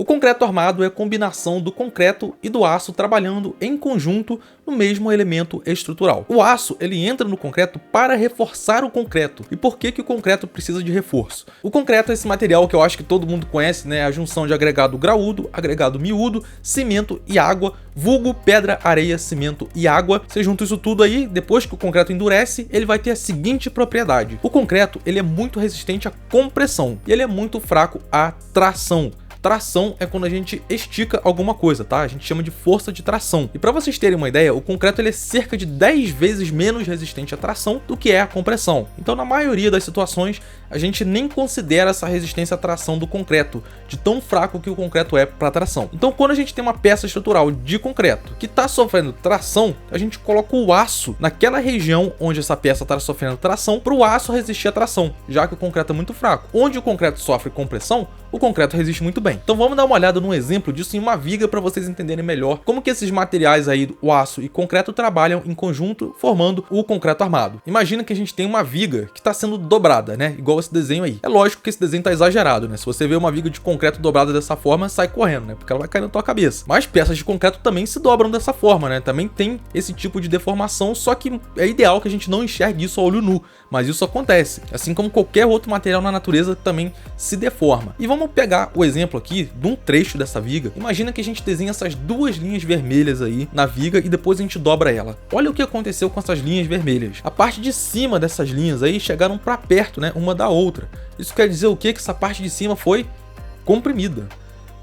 O concreto armado é a combinação do concreto e do aço trabalhando em conjunto no mesmo elemento estrutural. O aço ele entra no concreto para reforçar o concreto. E por que o concreto precisa de reforço? O concreto é esse material que eu acho que todo mundo conhece, né? A junção de agregado graúdo, agregado miúdo, cimento e água, vulgo pedra, areia, cimento e água. Você junta isso tudo aí, depois que o concreto endurece, ele vai ter a seguinte propriedade. O concreto ele é muito resistente à compressão e ele é muito fraco à tração. Tração é quando a gente estica alguma coisa, tá? A gente chama de força de tração. E para vocês terem uma ideia, o concreto ele é cerca de 10 vezes menos resistente à tração do que é a compressão. Então, na maioria das situações, a gente nem considera essa resistência à tração do concreto, de tão fraco que o concreto é para tração. Então, quando a gente tem uma peça estrutural de concreto que está sofrendo tração, a gente coloca o aço naquela região onde essa peça está sofrendo tração para o aço resistir à tração, já que o concreto é muito fraco. Onde o concreto sofre compressão, o concreto resiste muito bem. Então vamos dar uma olhada num exemplo disso em uma viga para vocês entenderem melhor como que esses materiais aí, o aço e concreto, trabalham em conjunto formando o concreto armado. Imagina que a gente tem uma viga que está sendo dobrada, né? Igual esse desenho aí. É lógico que esse desenho tá exagerado, né? Se você vê uma viga de concreto dobrada dessa forma, sai correndo, né? Porque ela vai cair na tua cabeça. Mas peças de concreto também se dobram dessa forma, né? Também tem esse tipo de deformação, só que é ideal que a gente não enxergue isso a olho nu. Mas isso acontece. Assim como qualquer outro material na natureza também se deforma. E vamos pegar o exemplo aqui de um trecho dessa viga. Imagina que a gente desenha essas duas linhas vermelhas aí na viga e depois a gente dobra ela. Olha o que aconteceu com essas linhas vermelhas. A parte de cima dessas linhas aí chegaram para perto, né? Uma da outra. Isso quer dizer o quê? Que essa parte de cima foi comprimida.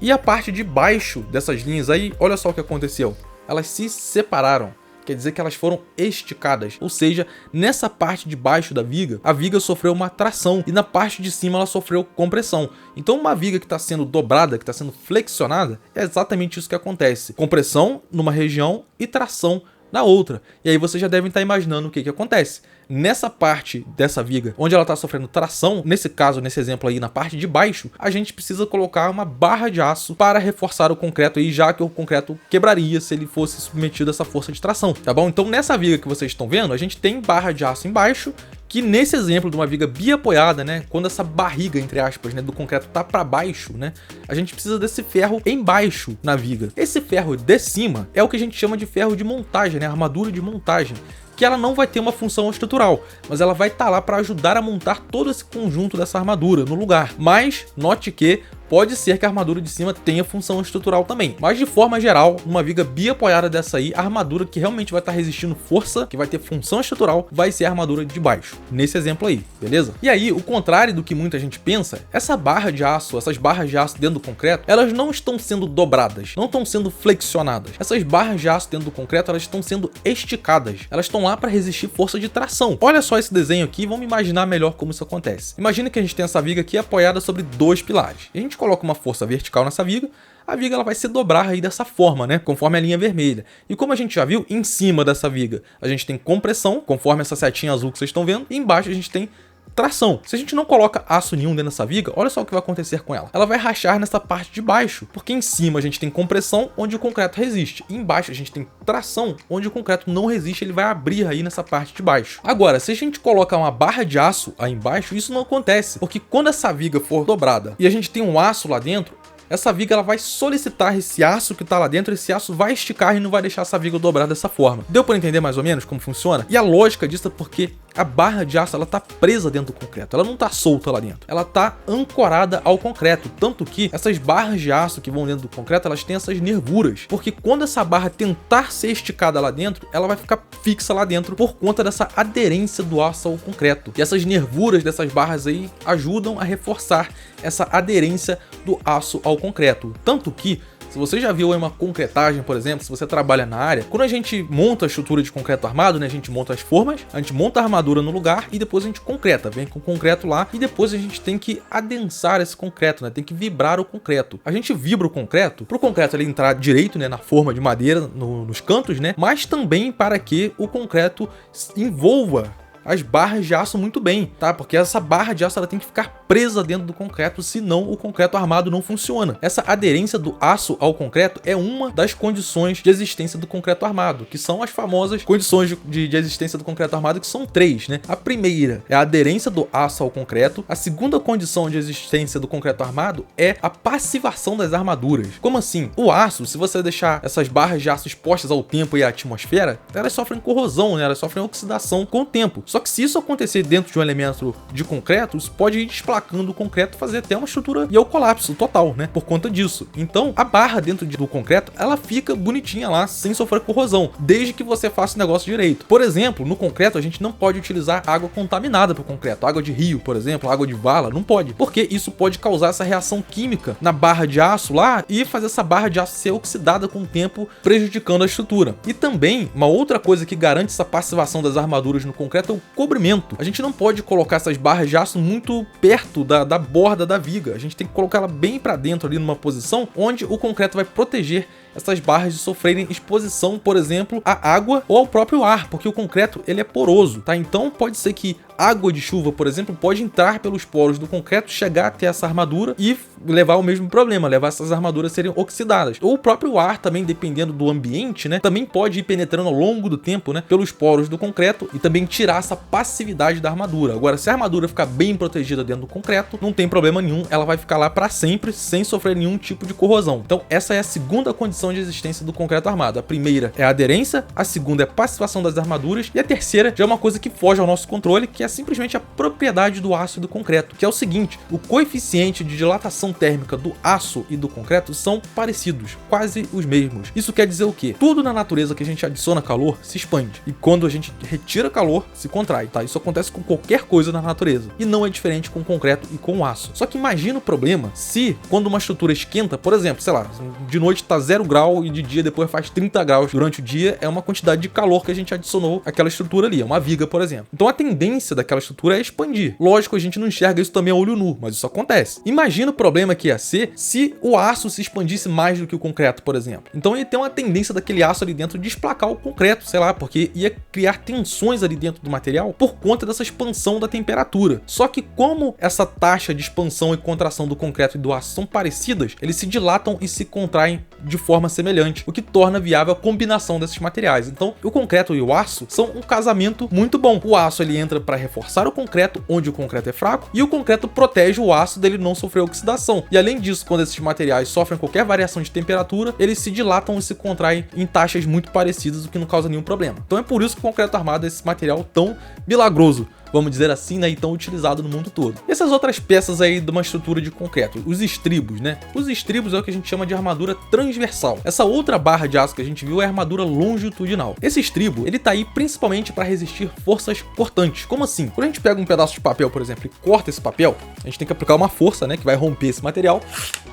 E a parte de baixo dessas linhas aí, olha só o que aconteceu. Elas se separaram. Quer dizer que elas foram esticadas, ou seja, nessa parte de baixo da viga, a viga sofreu uma tração e na parte de cima ela sofreu compressão. Então uma viga que está sendo dobrada, que está sendo flexionada, é exatamente isso que acontece. Compressão numa região e tração na outra. E aí vocês já devem estar imaginando o que acontece. Nessa parte dessa viga, onde ela está sofrendo tração, nesse caso, nesse exemplo aí, na parte de baixo, a gente precisa colocar uma barra de aço para reforçar o concreto aí, já que o concreto quebraria se ele fosse submetido a essa força de tração, tá bom? Então nessa viga que vocês estão vendo, a gente tem barra de aço embaixo, que nesse exemplo de uma viga biapoiada, né, quando essa barriga, entre aspas, né, do concreto tá para baixo, né, a gente precisa desse ferro embaixo na viga. Esse ferro de cima é o que a gente chama de ferro de montagem, né, armadura de montagem, que ela não vai ter uma função estrutural, mas ela vai estar lá para ajudar a montar todo esse conjunto dessa armadura no lugar. Mas note que pode ser que a armadura de cima tenha função estrutural também. Mas de forma geral, numa viga biapoiada dessa aí, a armadura que realmente vai estar resistindo força, que vai ter função estrutural, vai ser a armadura de baixo. Nesse exemplo aí, beleza? E aí, o contrário do que muita gente pensa, essa barra de aço, essas barras de aço dentro do concreto, elas não estão sendo dobradas, não estão sendo flexionadas. Essas barras de aço dentro do concreto, elas estão sendo esticadas. Elas estão lá para resistir força de tração. Olha só esse desenho aqui, vamos imaginar melhor como isso acontece. Imagina que a gente tem essa viga aqui apoiada sobre dois pilares. E a gente coloca uma força vertical nessa viga, a viga ela vai se dobrar aí dessa forma, né? Conforme a linha vermelha. E como a gente já viu, em cima dessa viga a gente tem compressão, conforme essa setinha azul que vocês estão vendo, e embaixo a gente tem tração. Se a gente não coloca aço nenhum dentro dessa viga, olha só o que vai acontecer com ela. Ela vai rachar nessa parte de baixo, porque em cima a gente tem compressão, onde o concreto resiste. E embaixo a gente tem tração, onde o concreto não resiste, ele vai abrir aí nessa parte de baixo. Agora, se a gente coloca uma barra de aço aí embaixo, isso não acontece, porque quando essa viga for dobrada e a gente tem um aço lá dentro, essa viga ela vai solicitar esse aço que está lá dentro, esse aço vai esticar e não vai deixar essa viga dobrada dessa forma. Deu para entender mais ou menos como funciona? E a lógica disso é porque a barra de aço ela tá presa dentro do concreto, ela não tá solta lá dentro, ela tá ancorada ao concreto, tanto que essas barras de aço que vão dentro do concreto, elas têm essas nervuras, porque quando essa barra tentar ser esticada lá dentro, ela vai ficar fixa lá dentro por conta dessa aderência do aço ao concreto. E essas nervuras dessas barras aí ajudam a reforçar essa aderência do aço ao concreto, tanto que se você já viu aí uma concretagem, por exemplo, se você trabalha na área, quando a gente monta a estrutura de concreto armado, né, a gente monta as formas, a gente monta a armadura no lugar e depois a gente concreta, vem com o concreto lá e depois a gente tem que adensar esse concreto, né, tem que vibrar o concreto. A gente vibra o concreto para o concreto ele entrar direito, né, na forma de madeira, nos cantos, né, mas também para que o concreto envolva as barras de aço muito bem, tá? Porque essa barra de aço ela tem que ficar presa dentro do concreto, senão o concreto armado não funciona. Essa aderência do aço ao concreto é uma das condições de existência do concreto armado, que são as famosas condições de existência do concreto armado, que são 3, né? A primeira é a aderência do aço ao concreto. A segunda condição de existência do concreto armado é a passivação das armaduras. Como assim? O aço, se você deixar essas barras de aço expostas ao tempo e à atmosfera, elas sofrem corrosão, né? Elas sofrem oxidação com o tempo. Só que se isso acontecer dentro de um elemento de concreto, isso pode ir desplacando o concreto, fazer até uma estrutura e ao colapso total, né? Por conta disso. Então, a barra dentro do concreto, ela fica bonitinha lá, sem sofrer corrosão, desde que você faça o negócio direito. Por exemplo, no concreto, a gente não pode utilizar água contaminada para o concreto. Água de rio, por exemplo, água de vala, não pode. Porque isso pode causar essa reação química na barra de aço lá e fazer essa barra de aço ser oxidada com o tempo, prejudicando a estrutura. E também, uma outra coisa que garante essa passivação das armaduras no concreto é o cobrimento. A gente não pode colocar essas barras de aço muito perto da borda da viga. A gente tem que colocar ela bem para dentro ali numa posição onde o concreto vai proteger essas barras de sofrerem exposição, por exemplo, à água ou ao próprio ar, porque o concreto ele é poroso, tá? Então pode ser que água de chuva, por exemplo, pode entrar pelos poros do concreto, chegar até essa armadura e levar ao mesmo problema, levar essas armaduras a serem oxidadas. Ou o próprio ar também, dependendo do ambiente, né, também pode ir penetrando ao longo do tempo, né, pelos poros do concreto e também tirar essa passividade da armadura. Agora, se a armadura ficar bem protegida dentro do concreto, não tem problema nenhum, ela vai ficar lá para sempre, sem sofrer nenhum tipo de corrosão. Então, essa é a segunda condição de existência do concreto armado. A primeira é a aderência, a segunda é a passivação das armaduras e a terceira já é uma coisa que foge ao nosso controle, que é simplesmente a propriedade do aço e do concreto, que é o seguinte: o coeficiente de dilatação térmica do aço e do concreto são parecidos, quase os mesmos. Isso quer dizer o quê? Tudo na natureza que a gente adiciona calor se expande, e quando a gente retira calor, se contrai, tá? Isso acontece com qualquer coisa na natureza, e não é diferente com o concreto e com o aço. Só que imagina o problema se, quando uma estrutura esquenta, por exemplo, sei lá, de noite tá 0 grau e de dia depois faz 30 graus durante o dia, é uma quantidade de calor que a gente adicionou àquela estrutura ali, é uma viga, por exemplo. Então a tendência daquela estrutura é expandir. Lógico, a gente não enxerga isso também a olho nu, mas isso acontece. Imagina o problema que ia ser se o aço se expandisse mais do que o concreto, por exemplo. Então ia ter uma tendência daquele aço ali dentro de esplacar o concreto, sei lá, porque ia criar tensões ali dentro do material por conta dessa expansão da temperatura. Só que como essa taxa de expansão e contração do concreto e do aço são parecidas, eles se dilatam e se contraem de forma semelhante, o que torna viável a combinação desses materiais. Então, o concreto e o aço são um casamento muito bom. O aço ele entra para reforçar o concreto onde o concreto é fraco, e o concreto protege o aço dele não sofrer oxidação. E além disso, quando esses materiais sofrem qualquer variação de temperatura, eles se dilatam e se contraem em taxas muito parecidas, o que não causa nenhum problema. Então é por isso que o concreto armado é esse material tão milagroso, vamos dizer assim, né, e tão utilizado no mundo todo. E essas outras peças aí de uma estrutura de concreto, os estribos, né? Os estribos é o que a gente chama de armadura transversal. Essa outra barra de aço que a gente viu é a armadura longitudinal. Esse estribo, ele tá aí principalmente para resistir forças cortantes. Como assim? Quando a gente pega um pedaço de papel, por exemplo, e corta esse papel, a gente tem que aplicar uma força, né, que vai romper esse material,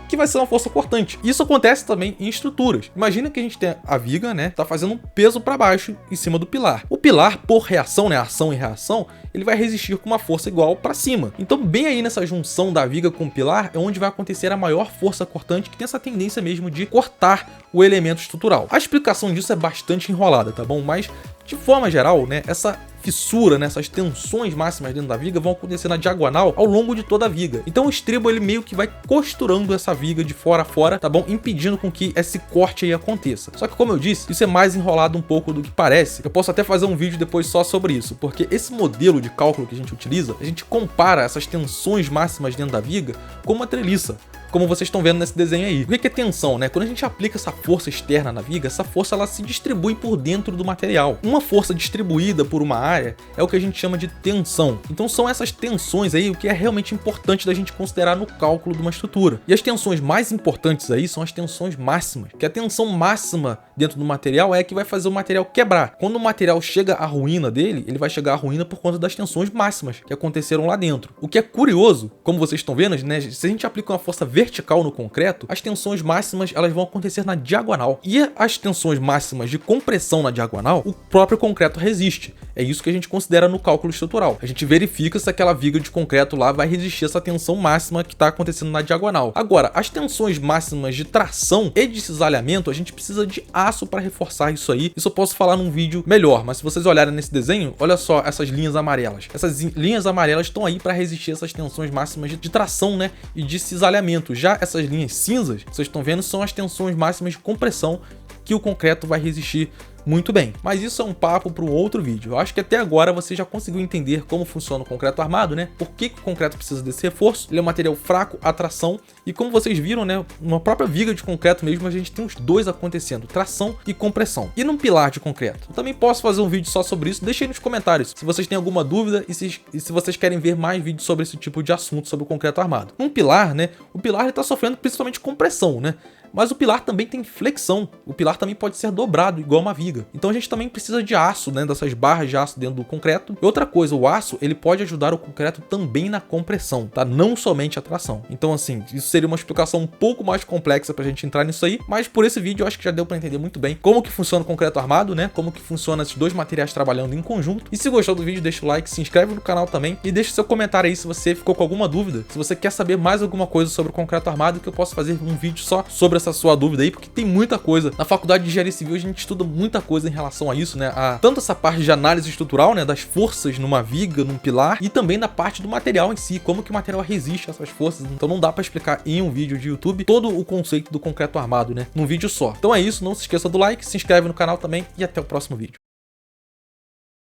que vai ser uma força cortante. Isso acontece também em estruturas. Imagina que a gente tem a viga, né, tá fazendo um peso para baixo em cima do pilar. O pilar, por reação, né, ação e reação, ele vai resistir com uma força igual para cima. Então, bem aí nessa junção da viga com o pilar é onde vai acontecer a maior força cortante, que tem essa tendência mesmo de cortar o elemento estrutural. A explicação disso é bastante enrolada, tá bom? Mas, de forma geral, né, essa fissura, né, essas tensões máximas dentro da viga vão acontecer na diagonal ao longo de toda a viga. Então o estribo ele meio que vai costurando essa viga de fora a fora, tá bom? Impedindo com que esse corte aí aconteça. Só que, como eu disse, isso é mais enrolado um pouco do que parece. Eu posso até fazer um vídeo depois só sobre isso, porque esse modelo de cálculo que a gente utiliza, a gente compara essas tensões máximas dentro da viga com uma treliça, como vocês estão vendo nesse desenho aí. O que é tensão, né? Quando a gente aplica essa força externa na viga, essa força ela se distribui por dentro do material. Uma força distribuída por uma área é o que a gente chama de tensão. Então são essas tensões aí o que é realmente importante da gente considerar no cálculo de uma estrutura. E as tensões mais importantes aí são as tensões máximas, que a tensão máxima dentro do material é a que vai fazer o material quebrar. Quando o material chega à ruína dele, ele vai chegar à ruína por conta das tensões máximas que aconteceram lá dentro. O que é curioso, como vocês estão vendo, né? Se a gente aplica uma força vertical vertical no concreto, as tensões máximas elas vão acontecer na diagonal. E as tensões máximas de compressão na diagonal, o próprio concreto resiste. É isso que a gente considera no cálculo estrutural. A gente verifica se aquela viga de concreto lá vai resistir a essa tensão máxima que está acontecendo na diagonal. Agora, as tensões máximas de tração e de cisalhamento, a gente precisa de aço para reforçar isso aí. Isso eu posso falar num vídeo melhor, mas se vocês olharem nesse desenho, olha só essas linhas amarelas. Essas linhas amarelas estão aí para resistir a essas tensões máximas de tração, né, e de cisalhamento. Já essas linhas cinzas, vocês estão vendo, são as tensões máximas de compressão que o concreto vai resistir muito bem. Mas isso é um papo para um outro vídeo. Eu acho que até agora você já conseguiu entender como funciona o concreto armado, né? Por que o concreto precisa desse reforço? Ele é um material fraco à tração e como vocês viram, né, uma própria viga de concreto mesmo, a gente tem os dois acontecendo, tração e compressão. E num pilar de concreto? Eu também posso fazer um vídeo só sobre isso, deixe aí nos comentários se vocês têm alguma dúvida e se vocês querem ver mais vídeos sobre esse tipo de assunto, sobre o concreto armado. Num pilar, né, o pilar ele está sofrendo principalmente compressão, né? Mas o pilar também tem flexão, o pilar também pode ser dobrado, igual uma viga. Então a gente também precisa de aço, né, dessas barras de aço dentro do concreto. E outra coisa, o aço, ele pode ajudar o concreto também na compressão, tá? Não somente a tração. Então assim, isso seria uma explicação um pouco mais complexa pra gente entrar nisso aí, mas por esse vídeo eu acho que já deu pra entender muito bem como que funciona o concreto armado, né, como que funciona esses dois materiais trabalhando em conjunto. E se gostou do vídeo, deixa o like, se inscreve no canal também e deixa seu comentário aí se você ficou com alguma dúvida, se você quer saber mais alguma coisa sobre o concreto armado, que eu posso fazer um vídeo só sobre essa sua dúvida aí, porque tem muita coisa. Na faculdade de engenharia civil a gente estuda muita coisa em relação a isso, né? Tanto essa parte de análise estrutural, né, das forças numa viga, num pilar, e também da parte do material em si, como que o material resiste a essas forças. Então não dá pra explicar em um vídeo de YouTube todo o conceito do concreto armado, né, num vídeo só. Então é isso, não se esqueça do like, se inscreve no canal também e até o próximo vídeo.